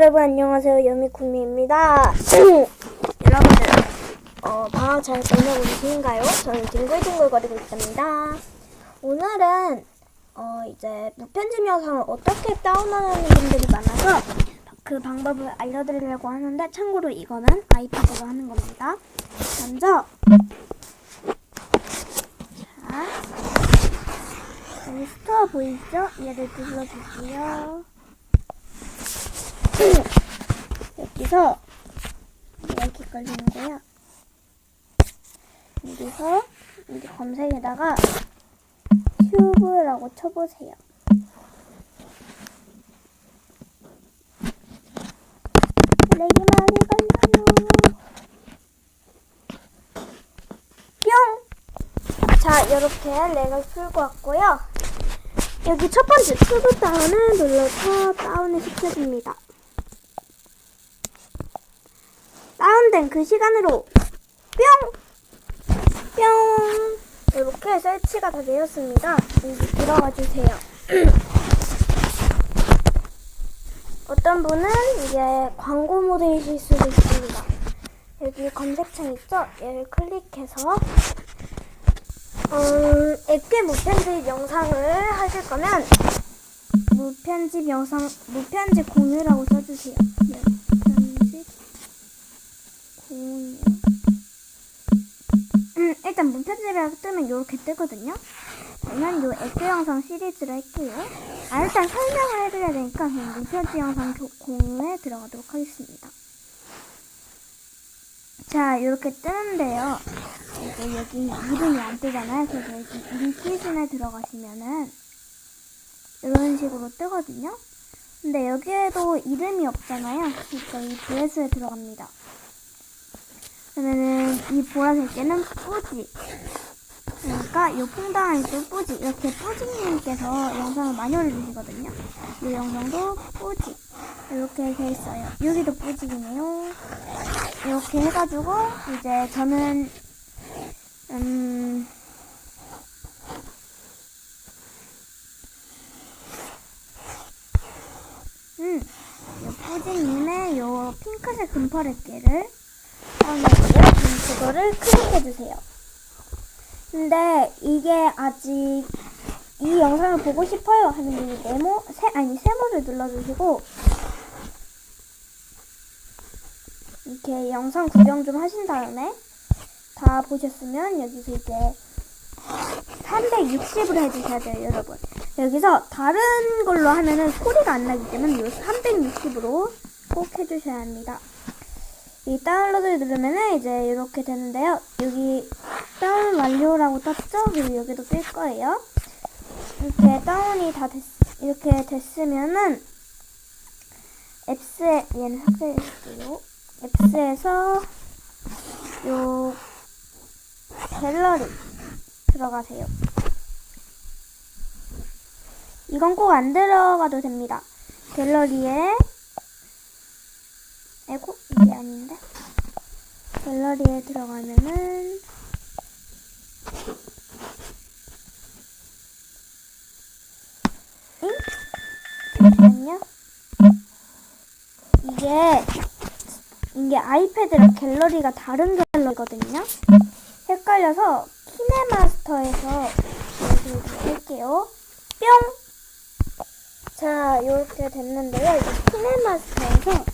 여러분 안녕하세요. 여미쿠미입니다. 여러분들 방학 잘 보내고 계신가요? 저는 뒹굴뒹굴거리고 있습니다. 오늘은 이제 무편집 영상을 어떻게 다운하는 분들이 많아서 그 방법을 알려드리려고 하는데, 참고로 이거는 아이패드로 하는 겁니다. 먼저 여기 스토어 보이죠? 얘를 눌러주고요. 여기서 이렇게 걸리는데요. 여기서 이제 검색에다가 튜브라고 쳐보세요. 렉이 많이 걸려요. 뿅! 자, 이렇게 렉을 풀고 왔고요. 여기 첫 번째 튜브 다운을 눌러서 다운을 시켜줍니다. 다운된 그 시간으로 뿅! 뿅! 이렇게 설치가 다 되었습니다. 여기 들어가 주세요. 어떤 분은 이게 광고 모드이실 수도 있습니다. 여기 검색창 있죠? 얘를 클릭해서 액괴 무편집 영상을 하실 거면 무편집 공유라고 써주세요. 무편집 공유. 일단 무편집이라고 뜨면 이렇게 뜨거든요. 저는 요 액괴 영상 시리즈를 할게요. 일단 설명을 해드려야 되니까 그냥 무편집 영상 공유에 들어가도록 하겠습니다. 자, 이렇게 뜨는데요. 이제 여기 이름이 안 뜨잖아요. 그래서 여기 인기순에 들어가시면은 이런 식으로 뜨거든요. 근데 여기에도 이름이 없잖아요. 그러니까 이 브레스에 들어갑니다. 그러면은 이 보라색 개는 뿌지. 그러니까 이 퐁당한 또 뿌지. 이렇게 뿌지님께서 영상을 많이 올려주시거든요. 이 영상도 뿌지. 이렇게 돼 있어요. 여기도 뿌지이네요. 이렇게 해가지고 이제 저는 요 뿌지님의 요 핑크색 금퍼레끼를 다운해주고 그거를 클릭해주세요. 근데 이게 아직 이 영상을 보고 싶어요 하면 이 세모를 눌러주시고 이렇게 영상 구경 좀 하신 다음에 다 보셨으면 여기서 이제 360으로 해주셔야 돼요, 여러분. 여기서 다른 걸로 하면은 소리가 안 나기 때문에 이 360으로 꼭 해주셔야 합니다. 이 다운로드를 누르면은 이제 이렇게 되는데요. 여기 다운 완료라고 떴죠? 그리고 여기도 뜰 거예요. 이렇게 다운이 다 이렇게 됐으면은 앱스에, 얘는 삭제해줄게요. 앱스에서 요 갤러리 들어가세요. 이건 꼭 안 들어가도 됩니다. 갤러리에 이게 아닌데? 갤러리에 들어가면은 잠시만요. 이게 아이패드랑 갤러리가 다른 갤러리거든요. 헷갈려서 키네마스터에서 이렇게 할게요. 뿅! 자, 이렇게 됐는데요. 이제 키네마스터에서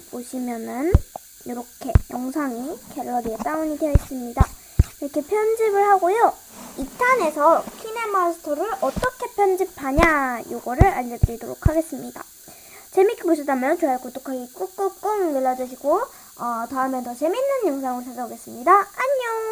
보시면은 이렇게 영상이 갤러리에 다운이 되어 있습니다. 이렇게 편집을 하고요. 2탄에서 키네마스터를 어떻게 편집하냐 요거를 알려드리도록 하겠습니다. 재밌게 보셨다면 좋아요, 구독하기 꾹꾹꾹 눌러주시고 다음에 더 재밌는 영상으로 찾아오겠습니다. 안녕!